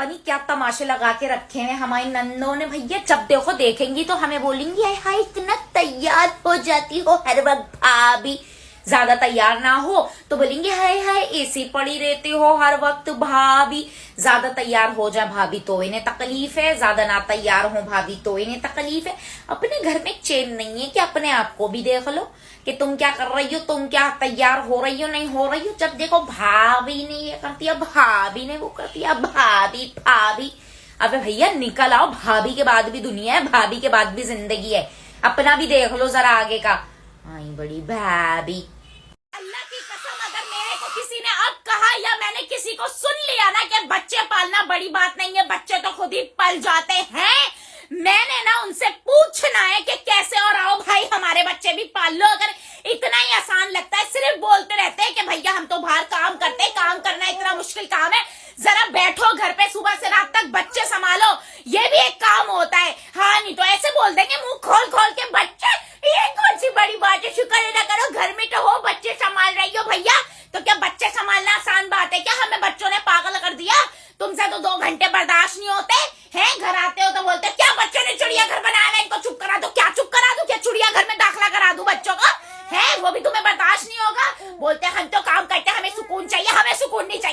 पता नहीं क्या तमाशे लगा के रखे हैं हमारी नंदों ने भैया। जब देखो देखेंगी तो हमें बोलेंगी हाय हाय इतना तैयार हो जाती हो हर वक्त भाभी। ज्यादा तैयार ना हो तो बोलेंगे हाय हाय ऐसी पड़ी रहती हो हर वक्त भाभी। ज्यादा तैयार हो जाए भाभी तो इन्हें तकलीफ है, ज्यादा ना तैयार हो भाभी तो इन्हें तकलीफ है। अपने घर में चैन नहीं है कि अपने आप को भी देख लो कि तुम क्या कर रही हो, तुम क्या तैयार हो रही हो नहीं हो रही हो। जब देखो भाभी ने ये करती है, भाभी ने वो करती है, भाभी भाभी। अबे भैया निकल आओ, भाभी के बाद भी दुनिया है, भाभी के बाद भी जिंदगी है। अपना भी देख लो जरा आगे का। आई बड़ी भाभी। अल्लाह की कसम अगर मेरे को किसी ने अब कहा या मैंने किसी को सुन लिया ना कि बच्चे पालना बड़ी बात नहीं है, बच्चे तो खुद ही पल जाते हैं, मैंने ना उनसे पूछना है कि कैसे और आओ भाई हमारे बच्चे भी पाल लो। अगर इतना ही आसान लगता है, सिर्फ बोलते रहते हैं कि भैया हम तो बाहर काम करते हैं, काम करना इतना मुश्किल काम है, जरा बैठो घर पे सुबह से रात तक बच्चे संभालो, ये भी एक काम होता है। हाँ नहीं तो ऐसे बोल देंगे मुंह खोल खोल के बच्चे, ये कौन सी बड़ी बात है, शुक्र अदा करो घर में तो हो, बच्चे संभाल रही हो भैया। तो क्या बच्चे संभालना आसान बात है क्या? हमें बच्चों ने पागल कर दिया, तुमसे तो 2 घंटे बर्दाश्त नहीं होते हैं। घर आते हो तो बोलते क्या बच्चों ने चिड़िया घर बनाया है, इनको चुप करा दो। क्या चुप करा दो? क्या चिड़िया घर में दाखिला करा दूं बच्चों को? है वो भी तुम्हें बर्दाश्त नहीं होगा? बोलते हम तो काम करते हैं, हमें सुकून चाहिए, हमें सुकून नहीं चाहिए।